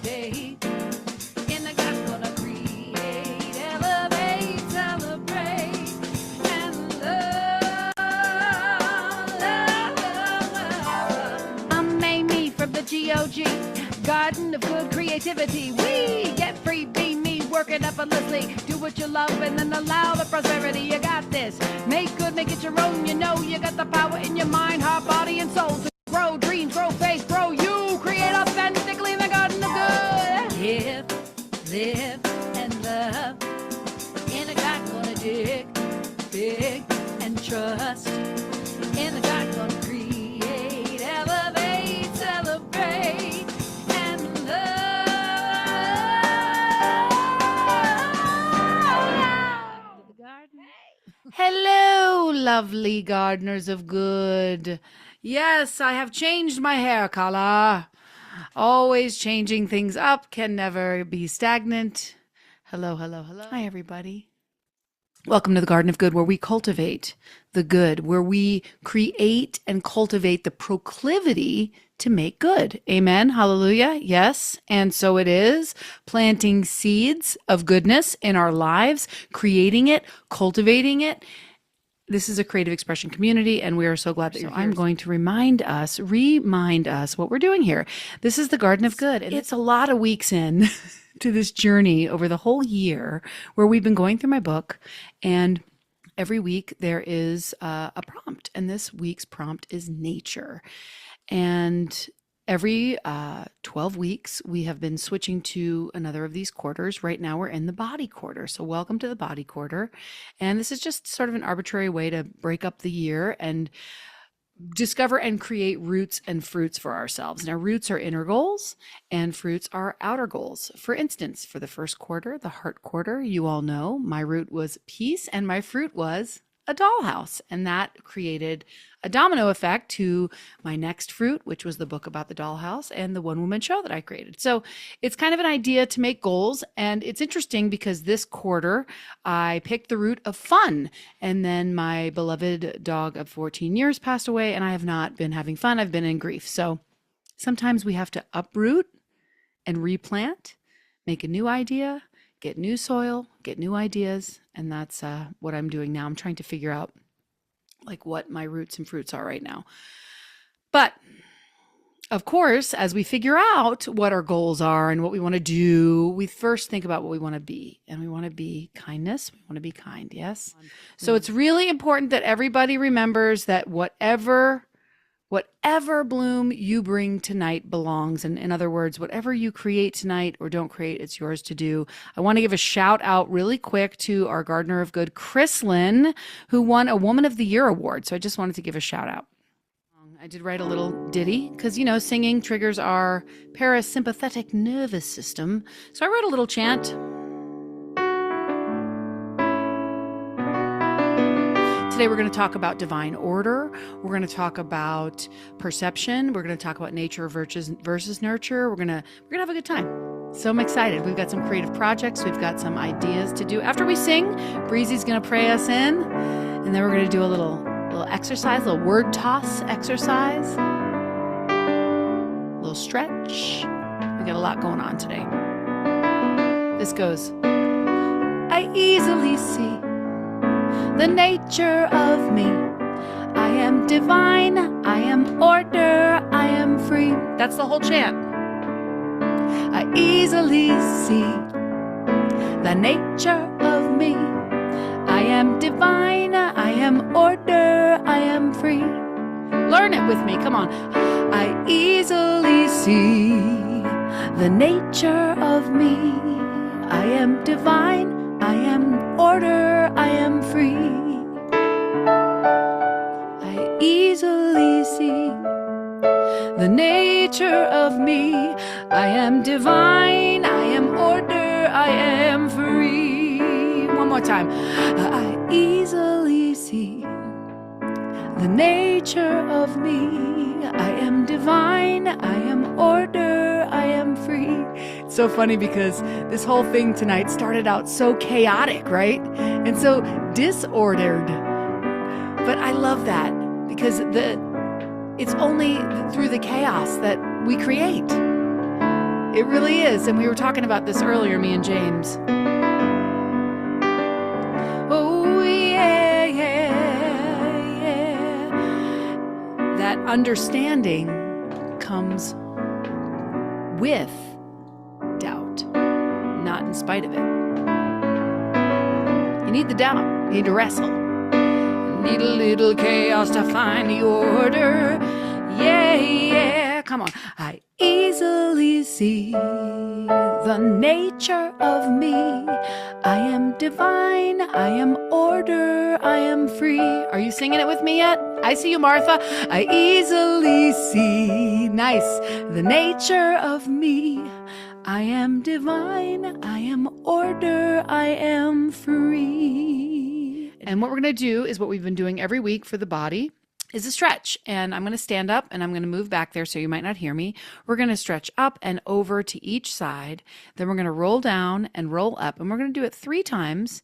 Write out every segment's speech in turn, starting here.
day. In the God's gonna create, elevate, celebrate, and love. I'm Amy from the GOG, Garden of Good Creativity. We get free, be me, work it effortlessly. Do what you love and then allow the prosperity. You got this. Make good, make it your own. You know you got the power in your mind, heart, body, and soul to grow dreams, grow faith, grow you. Create authentically in the Garden of Good. Live, and love. In a God gonna dig big and trust. In the God gonna create, elevate, celebrate, and love. The garden. Hello, lovely gardeners of good. Yes, I have changed my hair color. Always changing things up, can never be stagnant. Hello, hello, hello. Hi, everybody. Welcome to the Garden of Good, where we cultivate the good, where we create and cultivate the proclivity to make good. Amen. Hallelujah. Yes. And so it is, planting seeds of goodness in our lives, creating it, cultivating it. This is a creative expression community, and we are so glad that you're here. I'm going to remind us what we're doing here. This is the Garden of Good, and it's a lot of weeks in to this journey over the whole year where we've been going through my book, and every week there is a prompt, and this week's prompt is nature. And every 12 weeks, we have been switching to another of these quarters. Right now, we're in the body quarter. So welcome to the body quarter. And this is just sort of an arbitrary way to break up the year and discover and create roots and fruits for ourselves. Now, roots are inner goals and fruits are outer goals. For instance, for the first quarter, the heart quarter, you all know my root was peace and my fruit was a dollhouse. And that created a domino effect to my next fruit, which was the book about the dollhouse and the one-woman show that I created. So it's kind of an idea to make goals. And it's interesting because this quarter, I picked the root of fun. And then my beloved dog of 14 years passed away, and I have not been having fun. I've been in grief. So sometimes we have to uproot and replant, make a new idea, get new soil, get new ideas. And that's what I'm doing now. I'm trying to figure out like what my roots and fruits are right now. But of course, as we figure out what our goals are and what we want to do, we first think about what we want to be. And we want to be kindness. We want to be kind. Yes. So it's really important that everybody remembers that whatever bloom you bring tonight belongs. And in other words, whatever you create tonight or don't create, it's yours to do. I want to give a shout out really quick to our Gardener of Good, Chrislyn, who won a Woman of the Year award. So I just wanted to give a shout out. I did write a little ditty because, you know, singing triggers our parasympathetic nervous system. So I wrote a little chant. Today we're going to talk about divine order. We're going to talk about perception. We're going to talk about nature versus nurture. We're going to have a good time. So I'm excited. We've got some creative projects. We've got some ideas to do. After we sing, Breezy's going to pray us in, and then we're going to do a little exercise, a little word toss exercise, a little stretch. We got a lot going on today. This goes, I easily see the nature of me. I am divine, I am order, I am free. That's the whole chant. I easily see the nature of me. I am divine, I am order, I am free. Learn it with me, come on. I easily see the nature of me. I am divine, I am order, I am free. I easily see the nature of me. I am divine, I am order, I am free. One more time. I easily see the nature of me. I am divine, I am order, I am free. It's so funny because this whole thing tonight started out so chaotic, right? And so disordered. But I love that because it's only through the chaos that we create. It really is. And we were talking about this earlier, me and James. Oh, yeah, yeah, yeah. That understanding comes with doubt, not in spite of it. You need the doubt. You need to wrestle. You need a little chaos to find the order. Yeah, yeah, come on. I easily see the nature of me. I am divine, I am order, I am free. Are you singing it with me yet? I see you, Martha. I easily see, nice, the nature of me. I am divine, I am order, I am free. And what we're going to do is what we've been doing every week for the body is a stretch. And I'm going to stand up and I'm going to move back there so you might not hear me. We're going to stretch up and over to each side. Then we're going to roll down and roll up. And we're going to do it 3 times.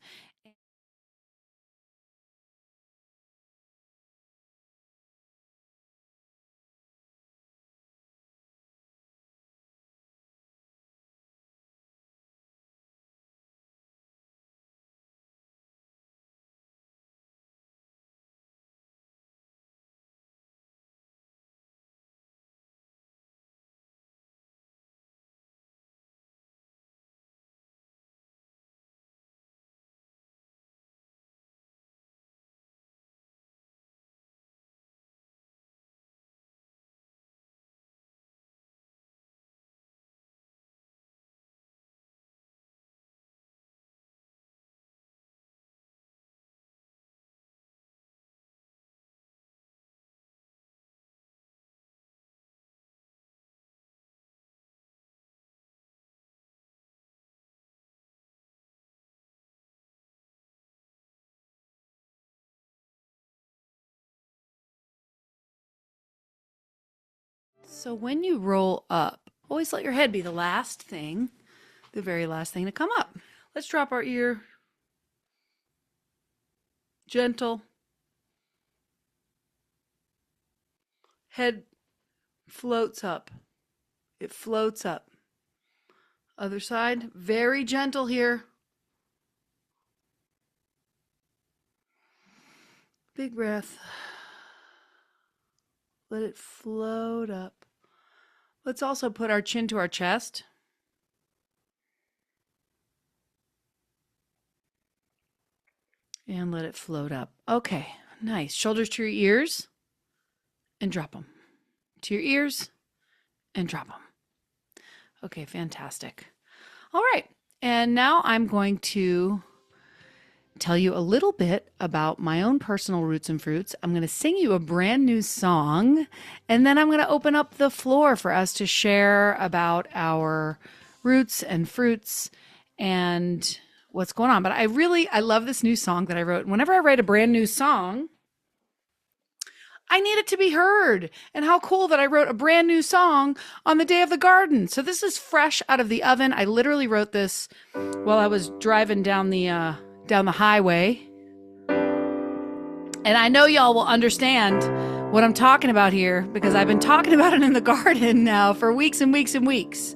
So when you roll up, always let your head be the last thing, the very last thing to come up. Let's drop our ear. Gentle. Head floats up. It floats up. Other side, very gentle here. Big breath. Let it float up. Let's also put our chin to our chest. And let it float up. Okay, nice. Shoulders to your ears and drop them. To your ears and drop them. Okay, fantastic. All right, and now I'm going to tell you a little bit about my own personal roots and fruits. I'm going to sing you a brand new song, and then I'm going to open up the floor for us to share about our roots and fruits and what's going on. But I love this new song that I wrote. Whenever I write a brand new song, I need it to be heard. And how cool that I wrote a brand new song on the day of the garden. So this is fresh out of the oven. I literally wrote this while I was driving down the highway. And I know y'all will understand what I'm talking about here because I've been talking about it in the garden now for weeks and weeks and weeks.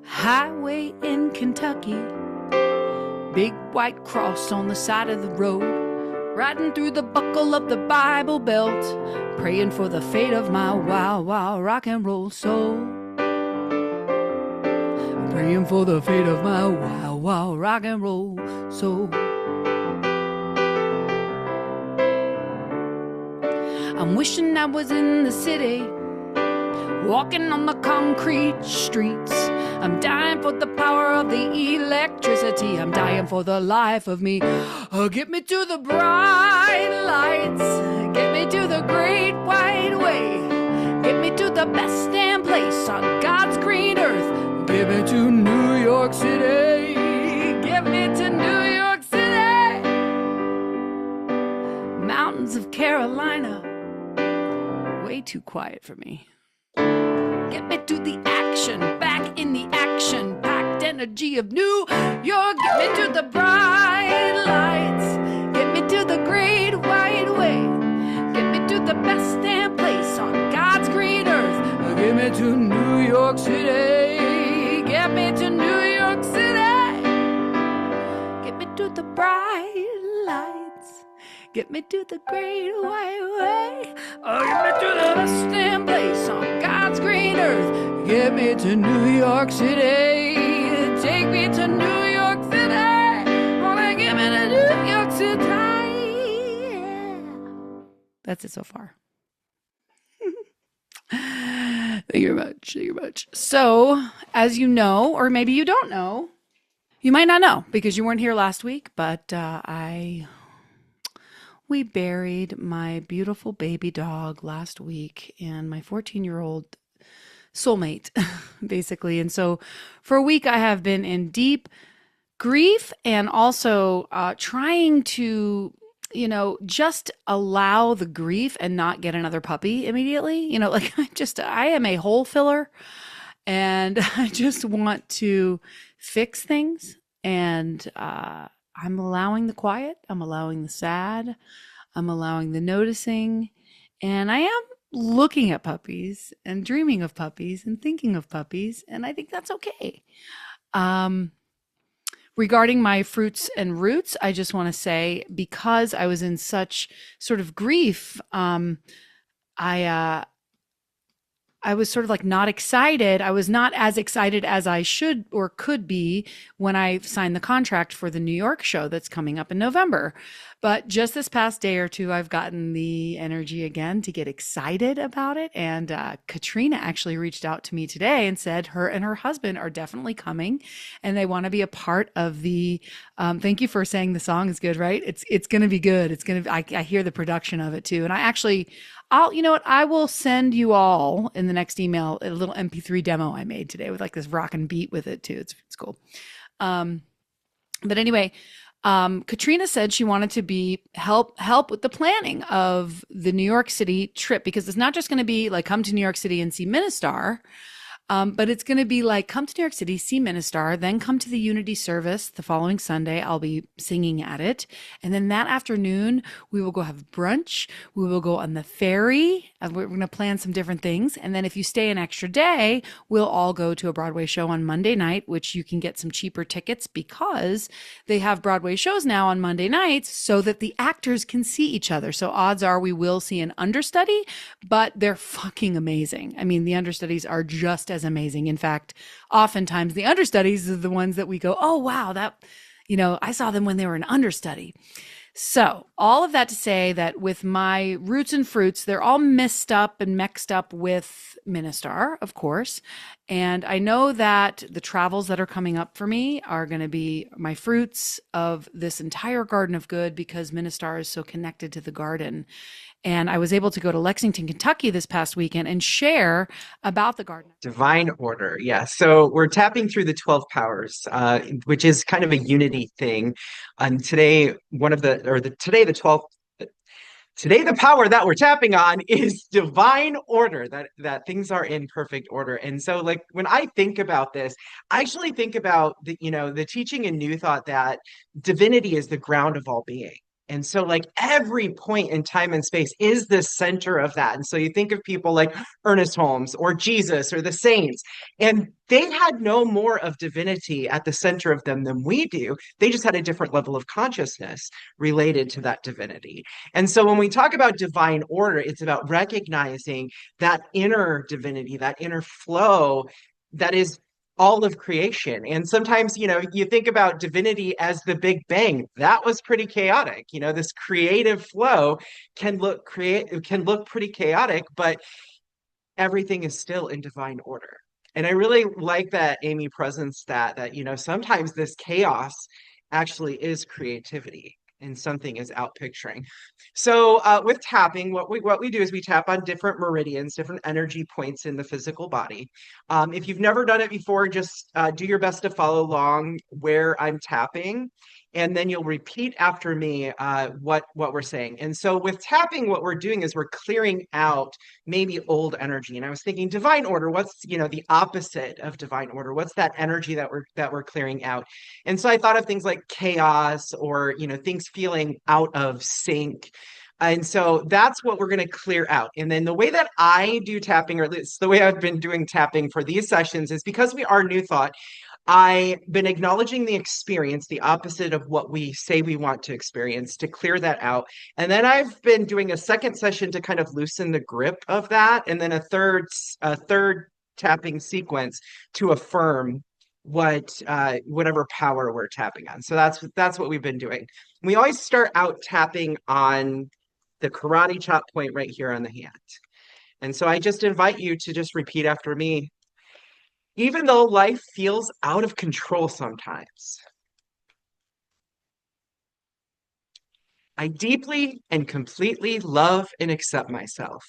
Highway in Kentucky, big white cross on the side of the road, riding through the buckle of the Bible Belt, praying for the fate of my wild, wild rock and roll soul. Praying for the fate of my wild, wild rock and roll soul. I'm wishing I was in the city, walking on the concrete streets. I'm dying for the power of the electricity. I'm dying for the life of me. Oh, get me to the bright lights. Get me to the great white way. Get me to the best damn place on God's green earth. Give me to New York City. Give me to New York City. Mountains of Carolina. Way too quiet for me. Get me to the action, back in the action-packed energy of New York. Get me to the bright lights. Get me to the great white way. Get me to the best damn place on God's green earth. Get me to New York City. the bright lights. Get me to the great white way. Oh, get me to the resting place on God's green earth. Get me to New York City. Take me to New York City. Wanna get me to New York City. Yeah. That's it so far. Thank you very much. Thank you very much. So, as you know, or maybe you don't know, you might not know because you weren't here last week, but we buried my beautiful baby dog last week and my 14-year-old soulmate, basically. And so for a week, I have been in deep grief and also trying to, just allow the grief and not get another puppy immediately. Like I am a hole filler and I just want to fix things. And I'm allowing the quiet, I'm allowing the sad, I'm allowing the noticing, and I am looking at puppies and dreaming of puppies and thinking of puppies, and I think that's okay. Regarding my fruits and roots, I just want to say because I was in such sort of grief, I was sort of like not excited. I was not as excited as I should or could be when I signed the contract for the New York show that's coming up in November. But just this past day or two, I've gotten the energy again to get excited about it. And Katrina actually reached out to me today and said her and her husband are definitely coming and they want to be a part of the, thank you for saying the song is good, right? It's going to be good. It's going to, I hear the production of it too. And you know what? I will send you all in the next email a little MP3 demo I made today with like this rock and beat with it too. It's cool. But anyway, Katrina said she wanted to help with the planning of the New York City trip because it's not just going to be like come to New York City and see Ministar. But it's going to be like, come to New York City, see Ministar, then come to the Unity service the following Sunday. I'll be singing at it. And then that afternoon, we will go have brunch. We will go on the ferry. We're going to plan some different things. And then if you stay an extra day, we'll all go to a Broadway show on Monday night, which you can get some cheaper tickets because they have Broadway shows now on Monday nights so that the actors can see each other. So odds are we will see an understudy, but they're fucking amazing. I mean, the understudies are just as amazing. In fact, oftentimes the understudies are the ones that we go, oh, wow, I saw them when they were an understudy. So all of that to say that with my roots and fruits, they're all mixed up with Ministar, of course. And I know that the travels that are coming up for me are going to be my fruits of this entire garden of good because Ministar is so connected to the garden. And I was able to go to Lexington, Kentucky this past weekend and share about the garden. Divine order. Yeah. So we're tapping through the 12 powers, which is kind of a unity thing. And today, today the power that we're tapping on is divine order, that things are in perfect order. And so like when I think about this, I actually think about the teaching in New Thought that divinity is the ground of all being. And so like every point in time and space is the center of that. And so you think of people like Ernest Holmes or Jesus or the saints, and they had no more of divinity at the center of them than we do. They just had a different level of consciousness related to that divinity. And so when we talk about divine order, it's about recognizing that inner divinity, that inner flow that is all of creation. And sometimes, you think about divinity as the Big Bang. That was pretty chaotic. This creative flow can look pretty chaotic, but everything is still in divine order. And I really like that Amy presents that sometimes this chaos actually is creativity and something is out picturing. So with tapping, what we do is we tap on different meridians, different energy points in the physical body. If you've never done it before, just do your best to follow along where I'm tapping. And then you'll repeat after me what we're saying. And so with tapping, what we're doing is we're clearing out maybe old energy. And I was thinking divine order, what's the opposite of divine order? What's that energy that we're clearing out? And so I thought of things like chaos or things feeling out of sync. And so that's what we're going to clear out. And then the way that I do tapping, or at least the way I've been doing tapping for these sessions, is because we are New Thought. I've been acknowledging the experience, the opposite of what we say we want to experience, to clear that out. And then I've been doing a second session to kind of loosen the grip of that, and then a third tapping sequence to affirm whatever power we're tapping on. So that's what we've been doing. We always start out tapping on the karate chop point right here on the hand. And so I just invite you to just repeat after me. Even though life feels out of control sometimes, I deeply and completely love and accept myself.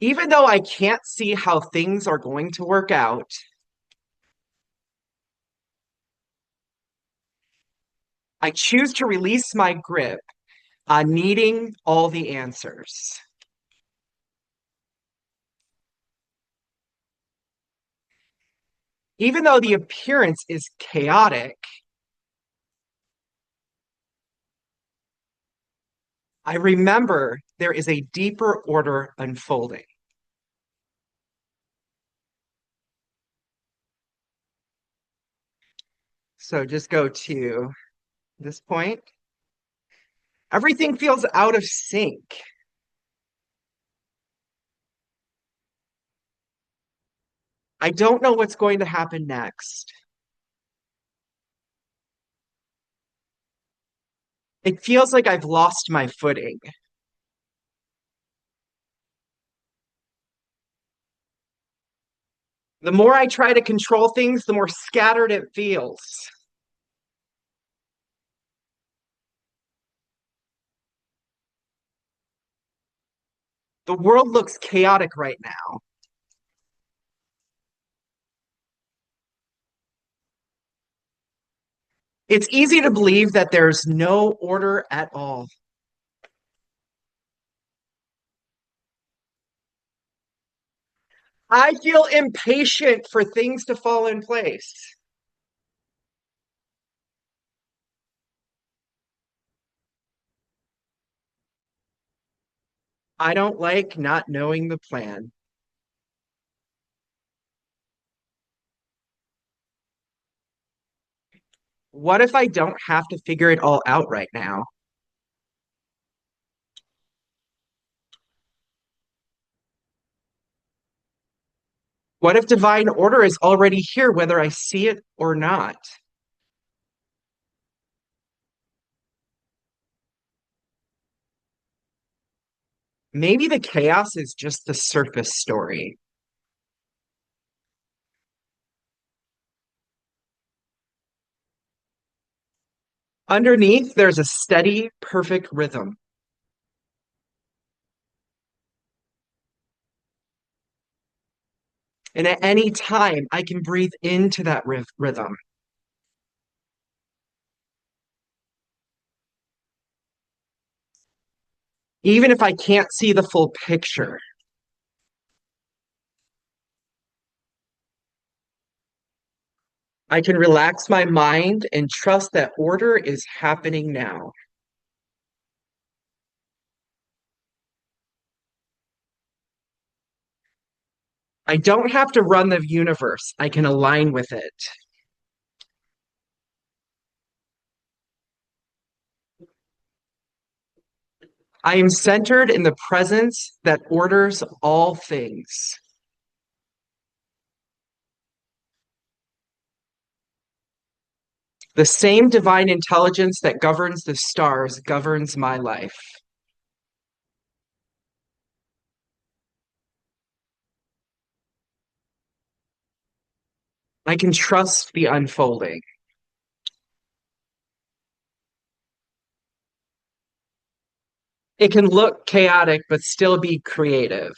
Even though I can't see how things are going to work out, I choose to release my grip on needing all the answers. Even though the appearance is chaotic, I remember there is a deeper order unfolding. So just go to this point. Everything feels out of sync. I don't know what's going to happen next. It feels like I've lost my footing. The more I try to control things, the more scattered it feels. The world looks chaotic right now. It's easy to believe that there's no order at all. I feel impatient for things to fall in place. I don't like not knowing the plan. What if I don't have to figure it all out right now? What if divine order is already here, whether I see it or not? Maybe the chaos is just the surface story. Underneath, there's a steady, perfect rhythm. And at any time, I can breathe into that rhythm. Even if I can't see the full picture, I can relax my mind and trust that order is happening now. I don't have to run the universe, I can align with it. I am centered in the presence that orders all things. The same divine intelligence that governs the stars governs my life. I can trust the unfolding. It can look chaotic, but still be creative.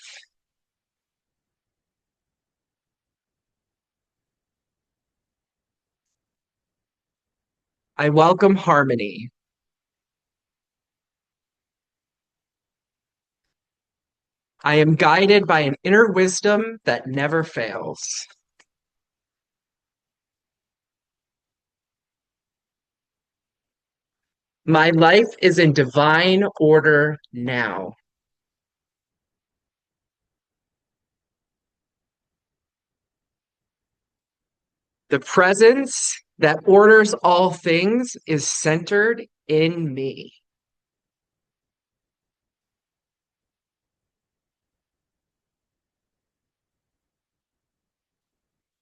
I welcome harmony. I am guided by an inner wisdom that never fails. My life is in divine order now. The presence that orders all things is centered in me.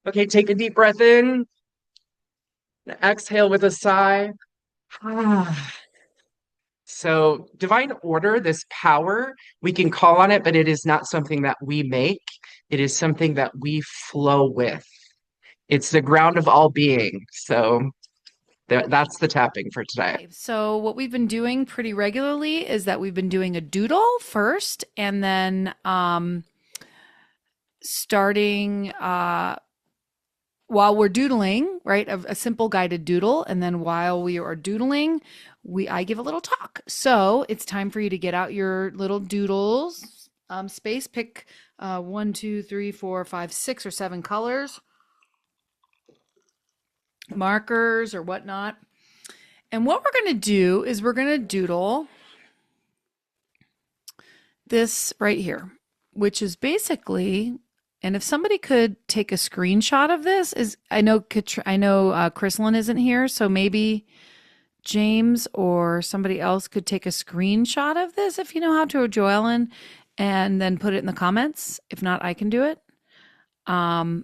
Okay, take a deep breath in, exhale with a sigh. So, divine order, this power, we can call on it, but it is not something that we make. It is something that we flow with. It's the ground of all being. So, that's the tapping for today. Okay, so what we've been doing pretty regularly is that we've been doing a doodle first, and then starting while we're doodling, right? A simple guided doodle, and then while we are doodling, I give a little talk. So it's time for you to get out your little doodles. Space, pick 1, 2, 3, 4, 5, 6, or 7 colors, markers, or whatnot. And what we're going to do is we're going to doodle this right here, which is basically, and if somebody could take a screenshot of this, is I know Chrysalin isn't here, so maybe James or somebody else could take a screenshot of this if you know how to, Joellen, and then put it in the comments. If not, I can do it. I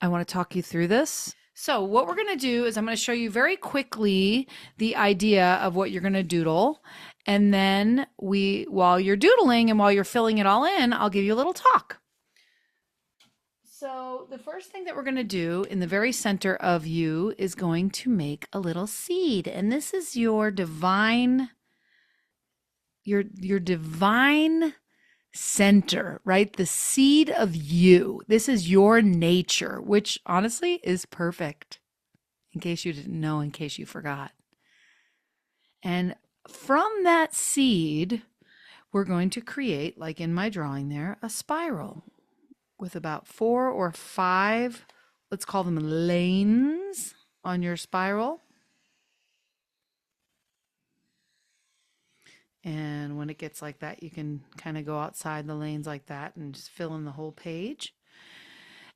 want to talk you through this. So what we're going to do is I'm going to show you very quickly the idea of what you're going to doodle. And then while you're doodling and while you're filling it all in, I'll give you a little talk. So the first thing that we're going to do in the very center of you is going to make a little seed. And this is your divine center, right? The seed of you. This is your nature, which honestly is perfect, in case you didn't know, in case you forgot. And from that seed, we're going to create, like in my drawing there, a spiral with about 4 or 5, let's call them lanes on your spiral. And when it gets like that, you can kind of go outside the lanes like that and just fill in the whole page.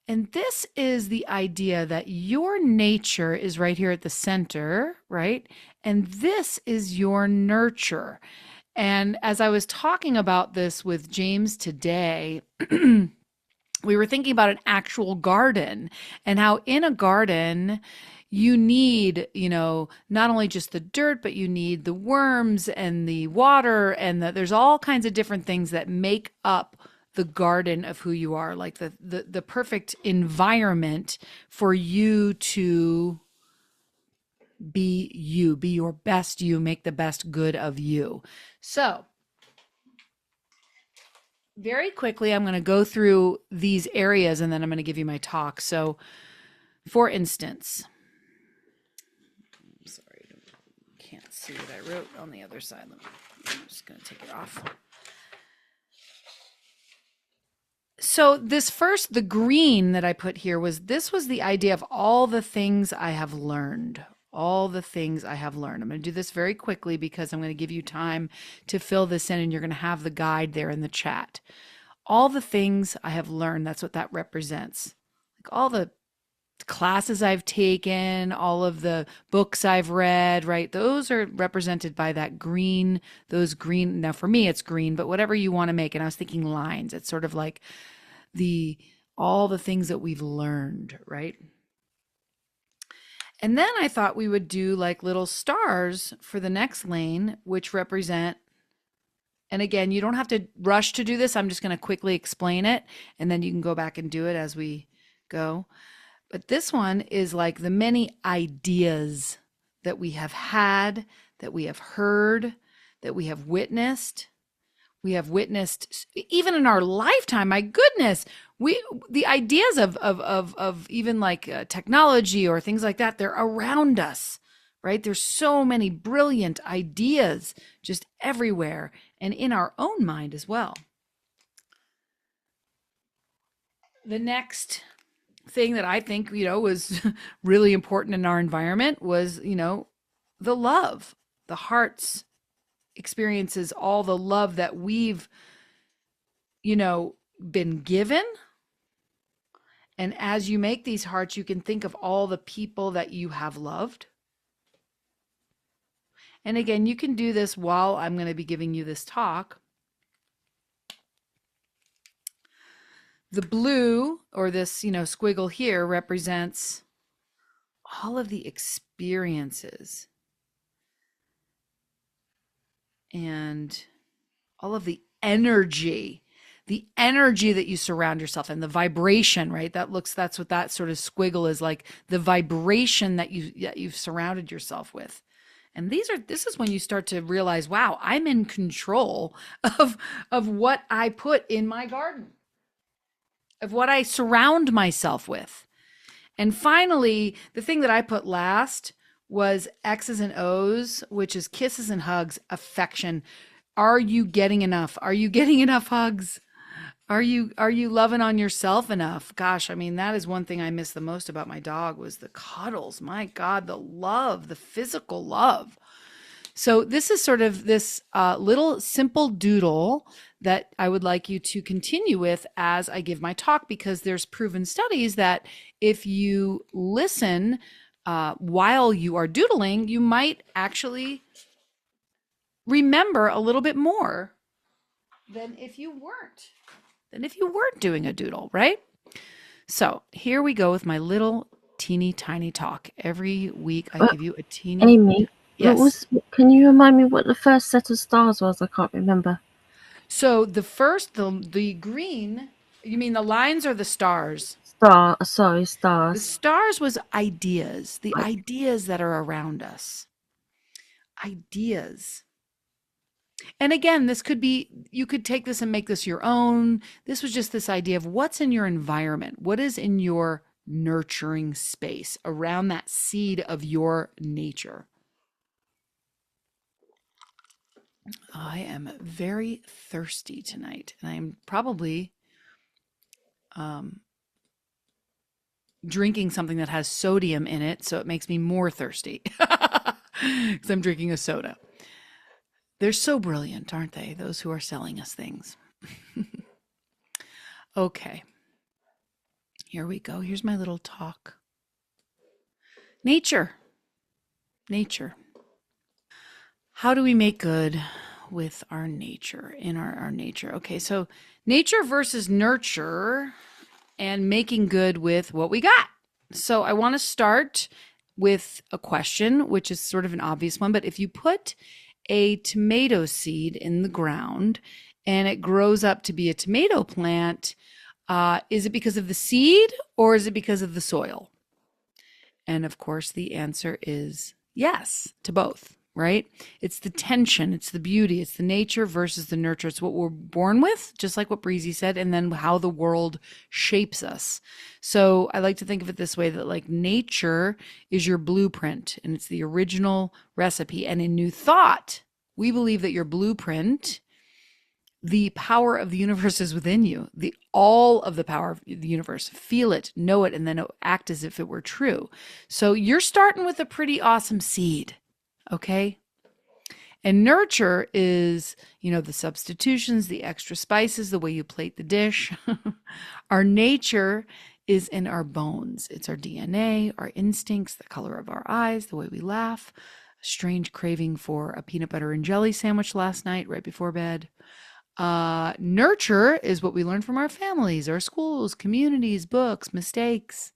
And this is the idea that your nature is right here at the center, right? And this is your nurture. And as I was talking about this with James today, we were thinking about an actual garden and how in a garden, you need, not only just the dirt, but you need the worms and the water, and there's all kinds of different things that make up the garden of who you are, like the perfect environment for you to be you, be your best you, make the best good of you. So very quickly, I'm going to go through these areas and then I'm going to give you my talk. So for instance, sorry, can't see what I wrote on the other side. I'm just going to take it off. So this first, the green that I put here was the idea of all the things I have learned. All the things I have learned. I'm going to do this very quickly because I'm going to give you time to fill this in and you're going to have the guide there in the chat. All the things I have learned, that's what that represents. Like all the classes I've taken, all of the books I've read, right? Those are represented by that green, those green. Now for me, it's green, but whatever you want to make. And I was thinking lines. It's sort of like all the things that we've learned, right? And then I thought we would do like little stars for the next lane, which represent, and again, you don't have to rush to do this. I'm just going to quickly explain it, and then you can go back and do it as we go. But this one is like the many ideas that we have had, that we have heard, that we have witnessed. We have witnessed even in our lifetime. My goodness, the ideas of even like technology or things like that, they're around us, right? There's so many brilliant ideas just everywhere and in our own mind as well. The next thing that I think, was really important in our environment was, the love, the heart's experiences, all the love that we've, been given And as you make these hearts, you can think of all the people that you have loved. And again, you can do this while I'm going to be giving you this talk. The blue, or this, squiggle here, represents all of the experiences and all of the energy that you surround yourself in, the vibration, right? That's what that sort of squiggle is like, the vibration that you've surrounded yourself with. And this is when you start to realize, wow, I'm in control of what I put in my garden, of what I surround myself with. And finally, the thing that I put last was X's and O's, which is kisses and hugs, affection. Are you getting enough? Are you getting enough hugs? Are you loving on yourself enough? Gosh, I mean, that is one thing I miss the most about my dog was the cuddles. My God, the love, the physical love. So this is sort of this little simple doodle that I would like you to continue with as I give my talk, because there's proven studies that if you listen while you are doodling, you might actually remember a little bit more than if you weren't doing a doodle, right? So here we go with my little teeny tiny talk. Every week I give you a teeny. Amy, Yes. can you remind me what the first set of stars was? I can't remember. So the green, you mean the lines or the stars? Sorry, The stars. stars was ideas, the ideas that are around us. Ideas. And again, you could take this and make this your own. This was just this idea of what's in your environment, what is in your nurturing space around that seed of your nature. I am very thirsty tonight, and I'm probably drinking something that has sodium in it, so it makes me more thirsty because I'm drinking a soda. They're so brilliant, aren't they? Those who are selling us things. Okay, here we go. Here's my little talk. Nature. Nature. How do we make good with our nature, in our nature? Okay, so nature versus nurture and making good with what we got. So I want to start with a question, which is sort of an obvious one, but if you put a tomato seed in the ground and it grows up to be a tomato plant, is it because of the seed or is it because of the soil? And of course, the answer is yes to both, right? It's the tension, it's the beauty, it's the nature versus the nurture. It's what we're born with, just like what Breezy said, and then how the world shapes us. So I like to think of it this way, that like nature is your blueprint and it's the original recipe. And in New Thought, we believe that your blueprint, the power of the universe is within you, all of the power of the universe. Feel it, know it, and then act as if it were true. So you're starting with a pretty awesome seed, okay? And nurture is, the substitutions, the extra spices, the way you plate the dish. Our nature is in our bones. It's our DNA, our instincts, the color of our eyes, the way we laugh, a strange craving for a peanut butter and jelly sandwich last night right before bed. Nurture is what we learn from our families, our schools, communities, books, mistakes.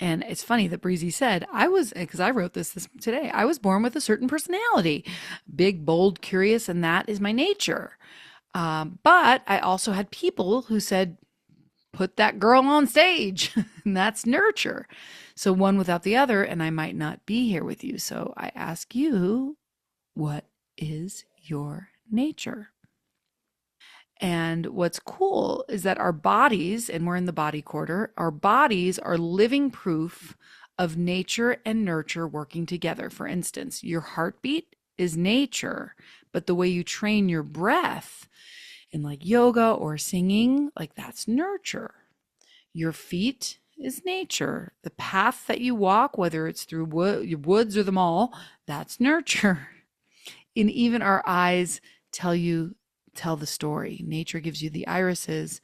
And it's funny that Breezy said, because I wrote this today, I was born with a certain personality, big, bold, curious, and that is my nature. But I also had people who said, put that girl on stage, and that's nurture. So one without the other, and I might not be here with you. So I ask you, what is your nature? And what's cool is that our bodies, and we're in the body quarter, our bodies are living proof of nature and nurture working together. For instance, your heartbeat is nature, but the way you train your breath in like yoga or singing, like that's nurture. Your feet is nature. The path that you walk, whether it's through woods or the mall, that's nurture. And even our eyes tell the story. Nature gives you the irises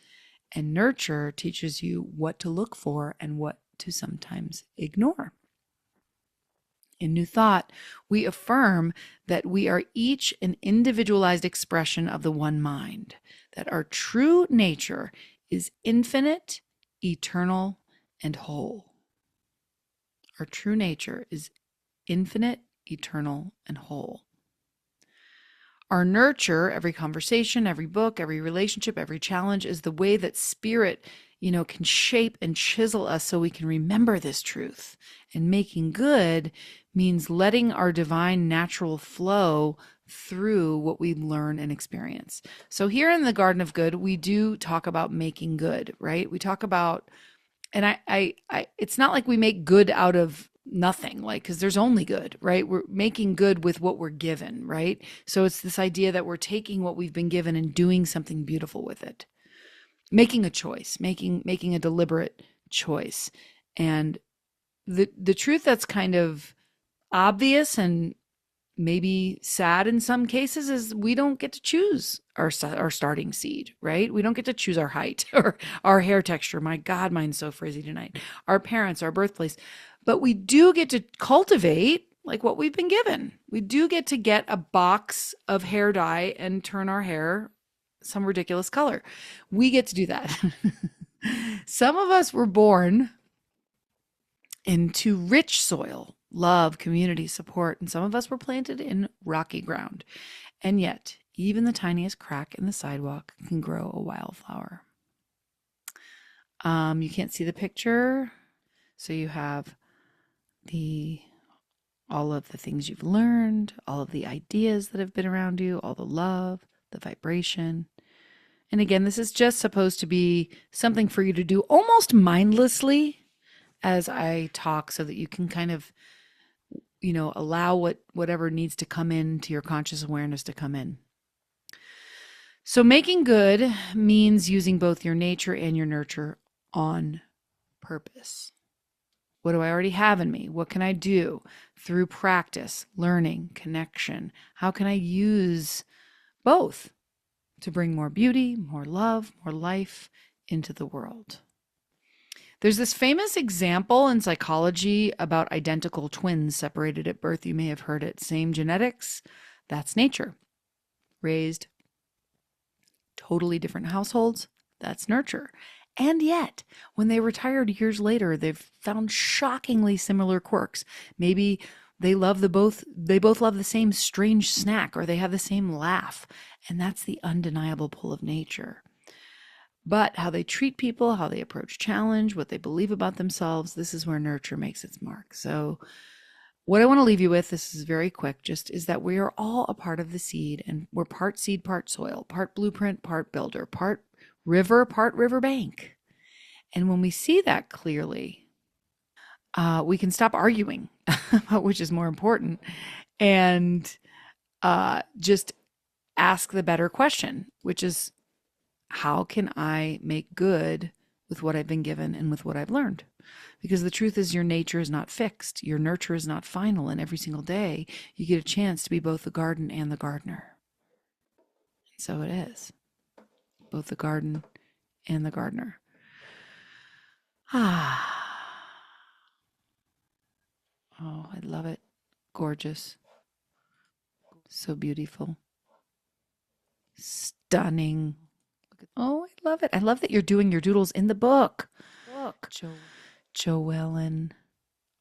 And nurture teaches you what to look for and what to sometimes ignore. In New Thought, we affirm that we are each an individualized expression of the one mind, that our true nature is infinite, eternal, and whole. Our true nature is infinite, eternal, and whole. Our nurture, every conversation, every book, every relationship, every challenge, is the way that spirit, can shape and chisel us so we can remember this truth. And making good means letting our divine natural flow through what we learn and experience. So here in the Garden of Good, we do talk about making good, right? We talk about, and I it's not like we make good out of nothing, like, because there's only good, right? We're making good with what we're given, right? So it's this idea that we're taking what we've been given and doing something beautiful with it, making a choice, making a deliberate choice. And the truth that's kind of obvious and maybe sad in some cases is we don't get to choose our starting seed, right? We don't get to choose our height or our hair texture. My God, mine's so frizzy tonight. Our parents, our birthplace. But we do get to cultivate like what we've been given. We do get a box of hair dye and turn our hair some ridiculous color. We get to do that. Some of us were born into rich soil, love, community, support, and some of us were planted in rocky ground. And yet, even the tiniest crack in the sidewalk can grow a wildflower. You can't see the picture, so you have all of the things you've learned, all of the ideas that have been around you, all the love, the vibration. And again, this is just supposed to be something for you to do almost mindlessly as I talk, so that you can kind of, allow whatever needs to come into your conscious awareness to come in. So making good means using both your nature and your nurture on purpose. What do I already have in me? What can I do through practice, learning, connection? How can I use both to bring more beauty, more love, more life into the world? There's this famous example in psychology about identical twins separated at birth. You may have heard it. Same genetics, that's nature. Raised totally different households, that's nurture. And yet, when they retired years later, they've found shockingly similar quirks. Maybe they both love the same strange snack, or they have the same laugh. And that's the undeniable pull of nature. But how they treat people, how they approach challenge, what they believe about themselves, this is where nurture makes its mark. So what I want to leave you with, this is very quick, just is that we are all a part of the seed, and we're part seed, part soil, part blueprint, part builder, part riverbank. And when we see that clearly, we can stop arguing about which is more important, and just ask the better question, which is, how can I make good with what I've been given and with what I've learned? Because the truth is, your nature is not fixed. Your nurture is not final. And every single day, you get a chance to be both the garden and the gardener. So it is. Both the garden and the gardener. Ah. Oh, I love it. Gorgeous. So beautiful. Stunning. Oh, I love it. I love that you're doing your doodles in the book. Joellen.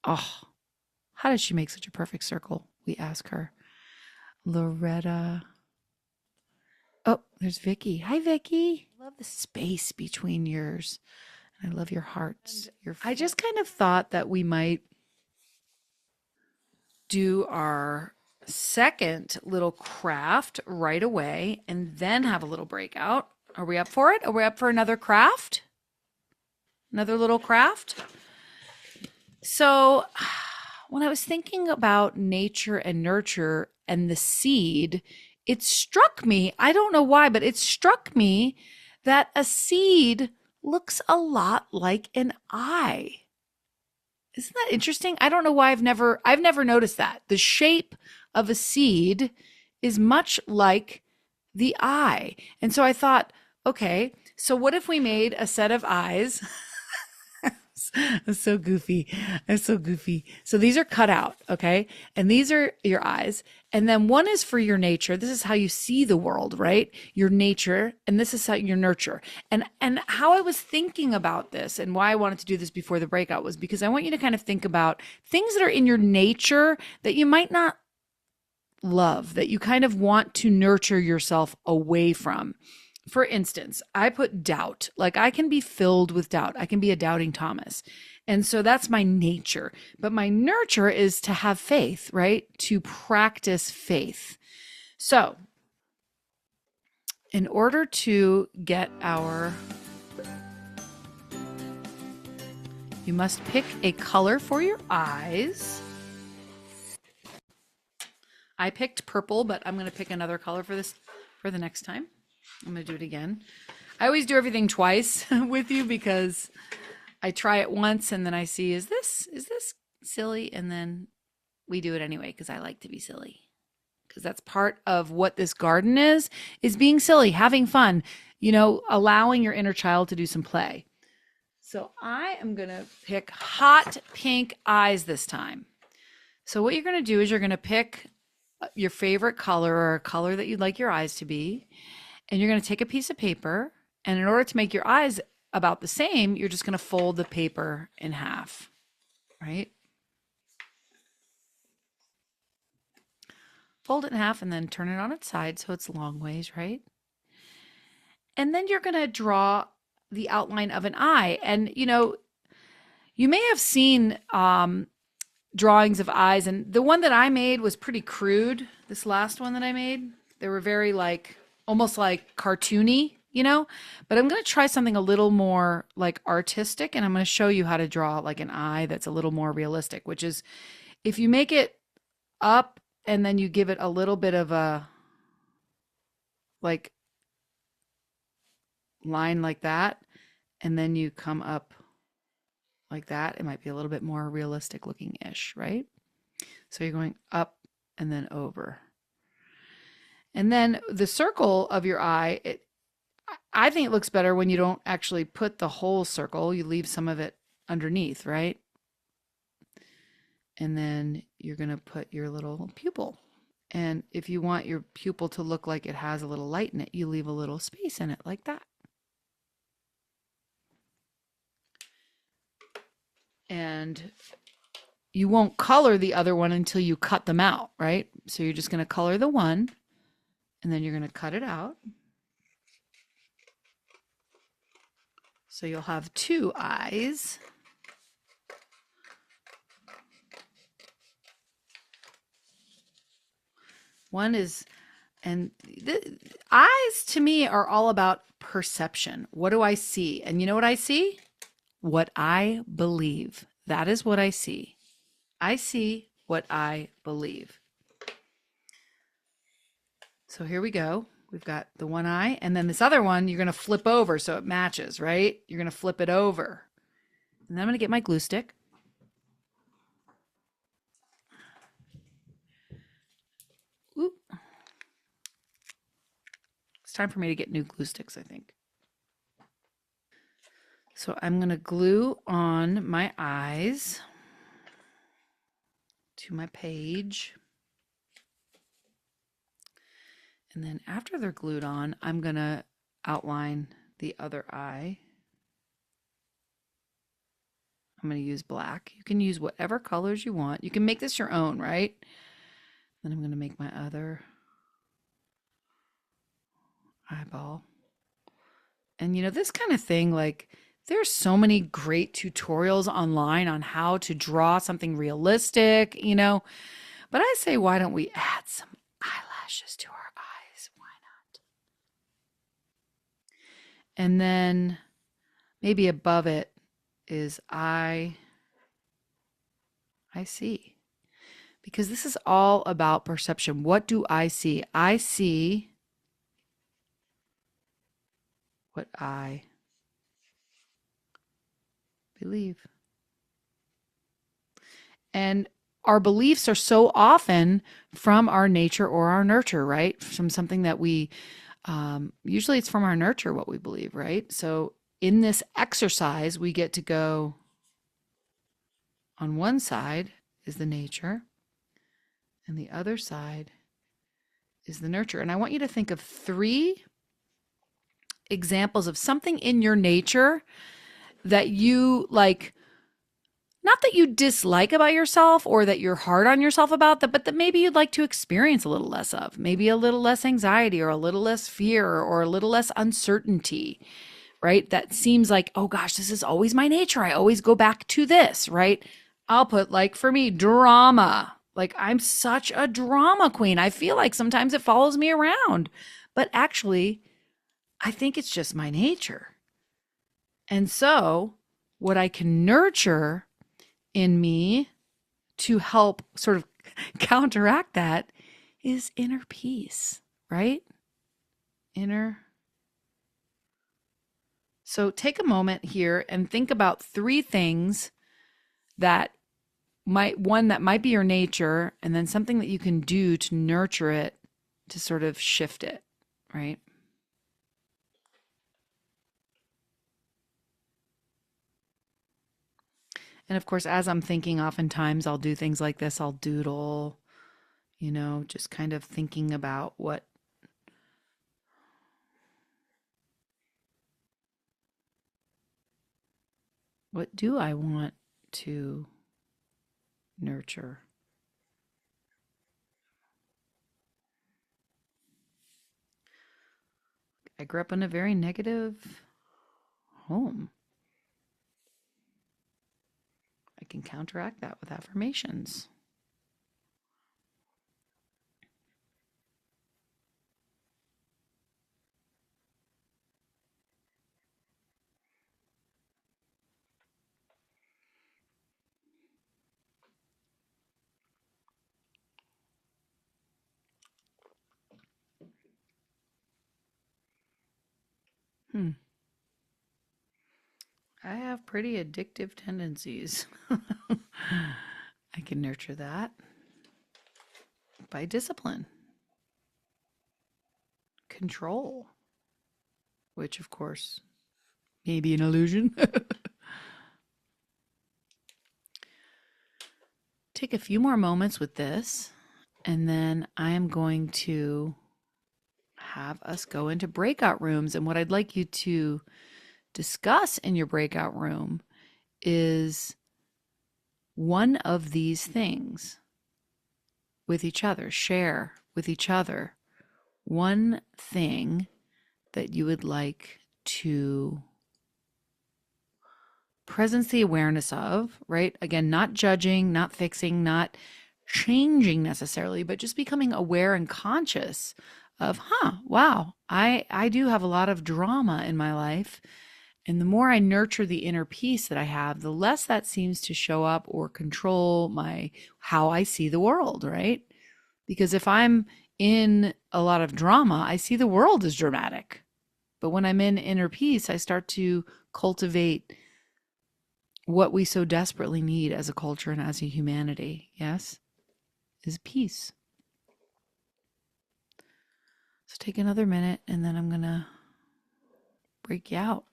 Oh, how does she make such a perfect circle? We ask her. Loretta. Oh, there's Vicky. Hi, Vicky. I love the space between yours. I love your hearts. I just kind of thought that we might do our second little craft right away and then have a little breakout. Are we up for it? Are we up for another craft? Another little craft? So when I was thinking about nature and nurture and the seed, it struck me, I don't know why, but it struck me that a seed looks a lot like an eye. Isn't that interesting? I don't know why I've never noticed that. The shape of a seed is much like the eye. And so I thought, okay, So what if we made a set of eyes? That's so goofy. That's so goofy. So these are cut out, okay? And these are your eyes. And then one is for your nature. This is how you see the world, right? Your nature, and this is how your nurture. And how I was thinking about this and why I wanted to do this before the breakout was because I want you to kind of think about things that are in your nature that you might not love, that you kind of want to nurture yourself away from. For instance, I put doubt. Like I can be filled with doubt. I can be a doubting Thomas. And so that's my nature. But my nurture is to have faith, right? To practice faith. So, in order to get you must pick a color for your eyes. I picked purple, but I'm going to pick another color for the next time. I'm going to do it again. I always do everything twice with you because I try it once and then I see, is this silly? And then we do it anyway because I like to be silly. Because that's part of what this garden is being silly, having fun, allowing your inner child to do some play. So I am going to pick hot pink eyes this time. So what you're going to do is you're going to pick your favorite color or a color that you'd like your eyes to be. And you're going to take a piece of paper, and in order to make your eyes about the same, you're just going to fold the paper in half, right? Fold it in half and then turn it on its side so it's long ways, right? And then you're going to draw the outline of an eye. And, you may have seen drawings of eyes, and the one that I made was pretty crude. This last one that I made, they were very almost like cartoony, but I'm going to try something a little more like artistic, and I'm going to show you how to draw like an eye that's a little more realistic, which is if you make it up and then you give it a little bit of a line like that, and then you come up like that, it might be a little bit more realistic looking ish, right? So you're going up and then over. And then the circle of your eye, I think it looks better when you don't actually put the whole circle. You leave some of it underneath, right? And then you're going to put your little pupil. And if you want your pupil to look like it has a little light in it, you leave a little space in it like that. And you won't color the other one until you cut them out, right? So you're just going to color the one. And then you're going to cut it out. So you'll have two eyes. One is, and the eyes to me are all about perception. What do I see? And you know what I see? What I believe. That is what I see. I see what I believe. So here we go. We've got the one eye, and then this other one, you're going to flip over so it matches, right? You're going to flip it over. And then I'm going to get my glue stick. Oop. It's time for me to get new glue sticks, I think. So I'm going to glue on my eyes to my page. And then after they're glued on, I'm going to outline the other eye. I'm going to use black. You can use whatever colors you want. You can make this your own, right? Then I'm going to make my other eyeball. And this kind of thing, there's so many great tutorials online on how to draw something realistic, But I say, why don't we add some eyelashes to our eyes? Why not? And then maybe above it is I see. Because this is all about perception. What do I see? I see what I believe. And our beliefs are so often from our nature or our nurture, right? From something that we Usually it's from our nurture, what we believe, right? So in this exercise, we get to go on one side is the nature, and the other side is the nurture. And I want you to think of 3 examples of something in your nature that you like, not that you dislike about yourself or that you're hard on yourself about that, but that maybe you'd like to experience a little less of, maybe a little less anxiety or a little less fear or a little less uncertainty, right? That seems like, oh gosh, this is always my nature. I always go back to this, right? I'll put, like, for me, drama. Like, I'm such a drama queen. I feel like sometimes it follows me around, but actually, I think it's just my nature. And so, what I can nurture in me to help sort of counteract that is inner peace, right? Inner. So take a moment here and think about 3 things that might be your nature, and then something that you can do to nurture it, to sort of shift it, right? And of course, as I'm thinking, oftentimes I'll do things like this. I'll doodle, just kind of thinking about what do I want to nurture? I grew up in a very negative home. I can counteract that with affirmations. I have pretty addictive tendencies. I can nurture that by discipline, control, which of course may be an illusion. Take a few more moments with this, and then I am going to have us go into breakout rooms. And what I'd like you to discuss in your breakout room is one of these things with each other. Share with each other one thing that you would like to presence the awareness of, right? Again, not judging, not fixing, not changing necessarily, but just becoming aware and conscious of, wow, I do have a lot of drama in my life. And the more I nurture the inner peace that I have, the less that seems to show up or control how I see the world, right? Because if I'm in a lot of drama, I see the world as dramatic. But when I'm in inner peace, I start to cultivate what we so desperately need as a culture and as a humanity, yes, is peace. So take another minute, and then I'm going to break you out.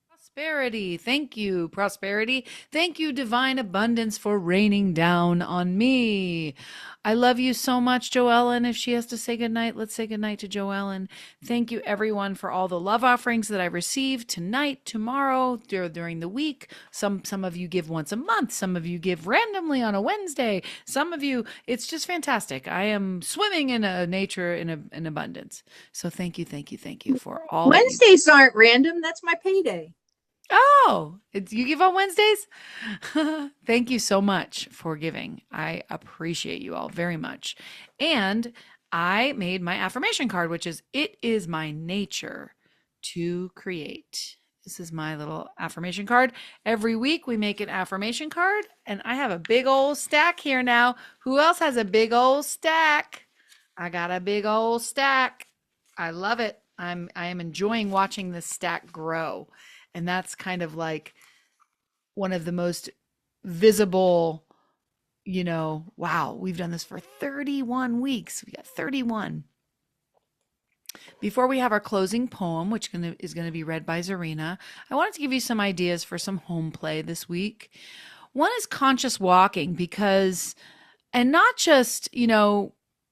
Prosperity. Thank you, prosperity. Thank you, divine abundance, for raining down on me. I love you so much, Joellen. If she has to say goodnight, let's say goodnight to Joellen. Thank you, everyone, for all the love offerings that I received tonight, tomorrow, during the week. Some of you give once a month. Some of you give randomly on a Wednesday. Some of you, it's just fantastic. I am swimming in a nature in abundance. So thank you for all. Wednesdays aren't random. That's my payday. Oh, you give on Wednesdays? Thank you so much for giving. I appreciate you all very much. And I made my affirmation card, which is, it is my nature to create. This is my little affirmation card. Every week we make an affirmation card, and I have a big old stack here now. Who else has a big old stack? I got a big old stack. I love it. I am enjoying watching this stack grow. And that's kind of like one of the most visible, wow, we've done this for 31 weeks. We got 31. Before we have our closing poem, which is going to be read by Zarina, I wanted to give you some ideas for some home play this week. One is conscious walking because, and not just,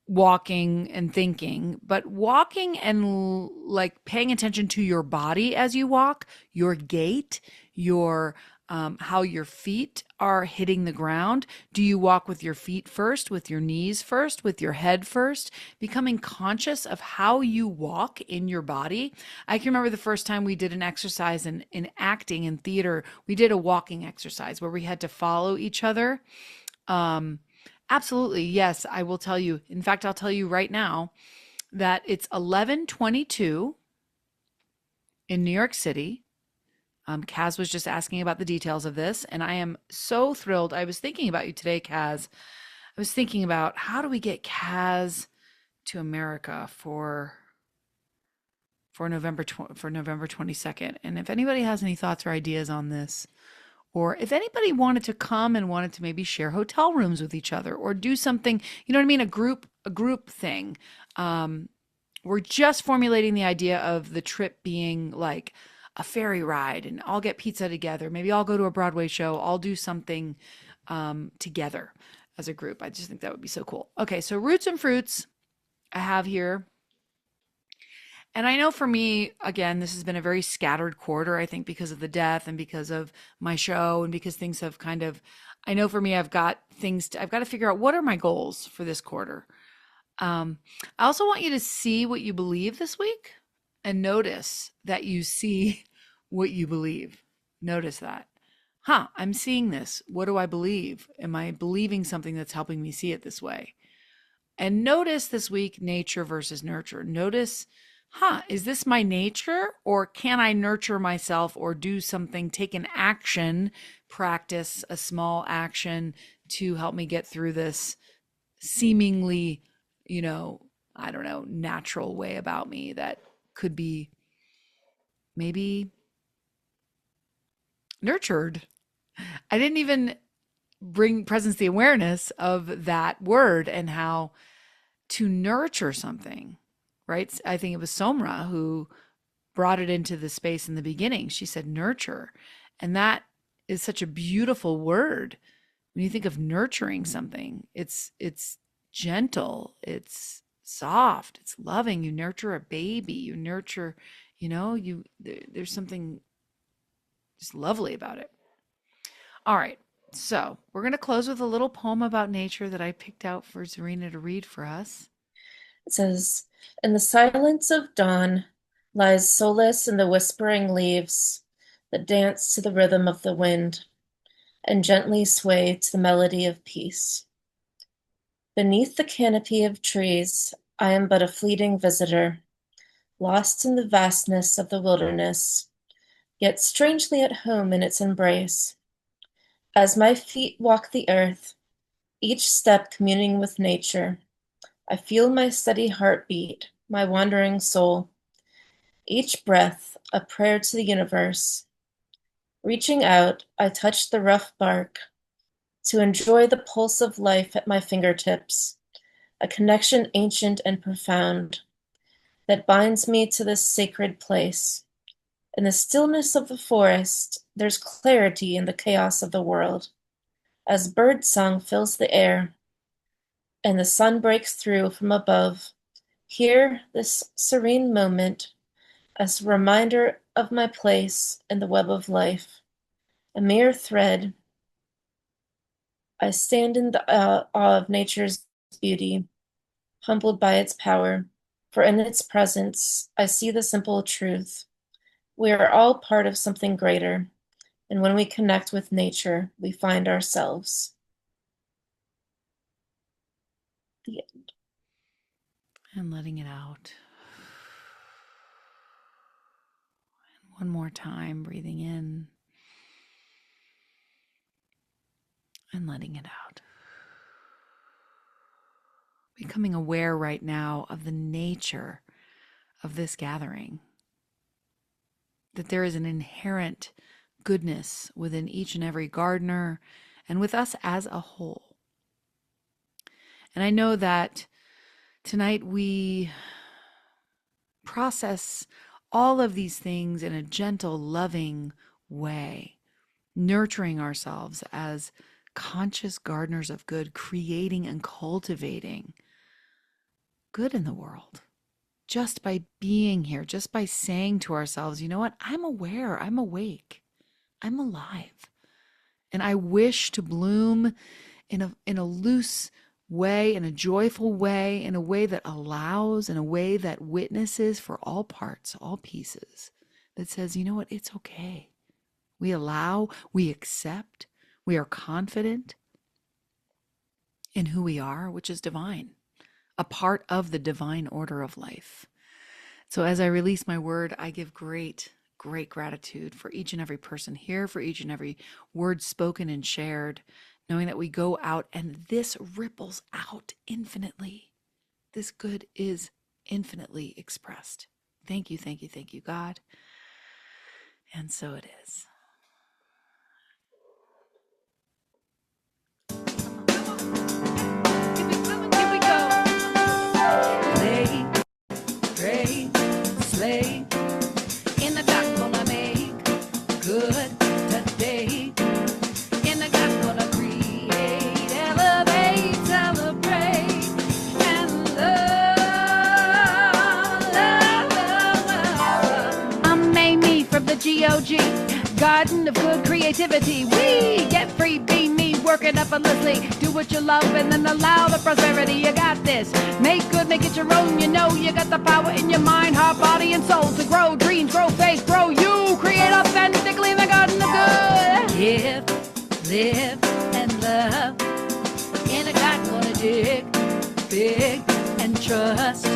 walking and thinking, but walking and like paying attention to your body as you walk, your gait, your how your feet are hitting the ground. Do you walk with your feet first, with your knees first, with your head first? Becoming conscious of how you walk in your body. I can remember the first time we did an exercise in acting in theater. We did a walking exercise where we had to follow each other. Um, Absolutely. Yes, I will tell you. In fact, I'll tell you right now that it's 11:22 in New York City. Kaz was just asking about the details of this, and I am so thrilled. I was thinking about you today, Kaz. I was thinking about how do we get Kaz to America for November 22nd. And if anybody has any thoughts or ideas on this, or if anybody wanted to come and wanted to maybe share hotel rooms with each other or do something, you know what I mean, a group thing. We're just formulating the idea of the trip being like a ferry ride, and I'll get pizza together. Maybe I'll go to a Broadway show. I'll do something together as a group. I just think that would be so cool. Okay, so roots and fruits I have here. And I know for me, again, this has been a very scattered quarter, I think, because of the death and because of my show and because things have kind of, I know for me, I've got to figure out what are my goals for this quarter. I also want you to see what you believe this week and notice that you see what you believe. Notice that. I'm seeing this. What do I believe? Am I believing something that's helping me see it this way? And notice this week, nature versus nurture. Notice, is this my nature, or can I nurture myself or do something, take an action, practice a small action to help me get through this seemingly, I don't know, natural way about me that could be maybe nurtured. I didn't even bring presence the awareness of that word and how to nurture something, right? I think it was Somra who brought it into the space in the beginning. She said nurture. And that is such a beautiful word. When you think of nurturing something, it's gentle, it's soft, it's loving. You nurture a baby, you nurture, there's something just lovely about it. All right. So we're going to close with a little poem about nature that I picked out for Zarina to read for us. It says, "In the silence of dawn lies solace in the whispering leaves that dance to the rhythm of the wind and gently sway to the melody of peace. Beneath the canopy of trees, I am but a fleeting visitor, lost in the vastness of the wilderness, yet strangely at home in its embrace. As my feet walk the earth, each step communing with nature, I feel my steady heartbeat, my wandering soul, each breath a prayer to the universe. Reaching out, I touch the rough bark to enjoy the pulse of life at my fingertips, a connection ancient and profound that binds me to this sacred place. In the stillness of the forest, there's clarity in the chaos of the world. As birdsong fills the air and the sun breaks through from above, here, this serene moment, as a reminder of my place in the web of life, a mere thread. I stand in the awe of nature's beauty, humbled by its power, for in its presence I see the simple truth. We are all part of something greater, and when we connect with nature, we find ourselves." The end. And letting it out. And one more time, breathing in and letting it out. Becoming aware right now of the nature of this gathering, that there is an inherent goodness within each and every gardener and with us as a whole. And I know that tonight we process all of these things in a gentle, loving way, nurturing ourselves as conscious gardeners of good, creating and cultivating good in the world. Just by being here, just by saying to ourselves, you know what? I'm aware, I'm awake, I'm alive. And I wish to bloom in a loose way, in a joyful way, in a way that allows, in a way that witnesses for all parts, all pieces, that says, you know what? It's okay. We allow, we accept, we are confident in who we are, which is divine, a part of the divine order of life. So as I release my word, I give great gratitude for each and every person here, for each and every word spoken and shared, knowing that we go out and this ripples out infinitely. This good is infinitely expressed. Thank you, thank you, thank you, God. And so it is. Here we go. Play, pray, slay. In the God gonna make good today. In the God gonna create, elevate, celebrate, and love. I'm Amy from the GOG, Garden of Good Creativity. We get free, be me, work it effortlessly. Do what you love and then allow the prosperity. You got this. Make good, make it your own. You know you got the power in your mind, heart, body, and soul to grow dreams, grow faith, grow you. Create authentically in the garden of good. Give, live, and love. In a God gonna dig big and trust.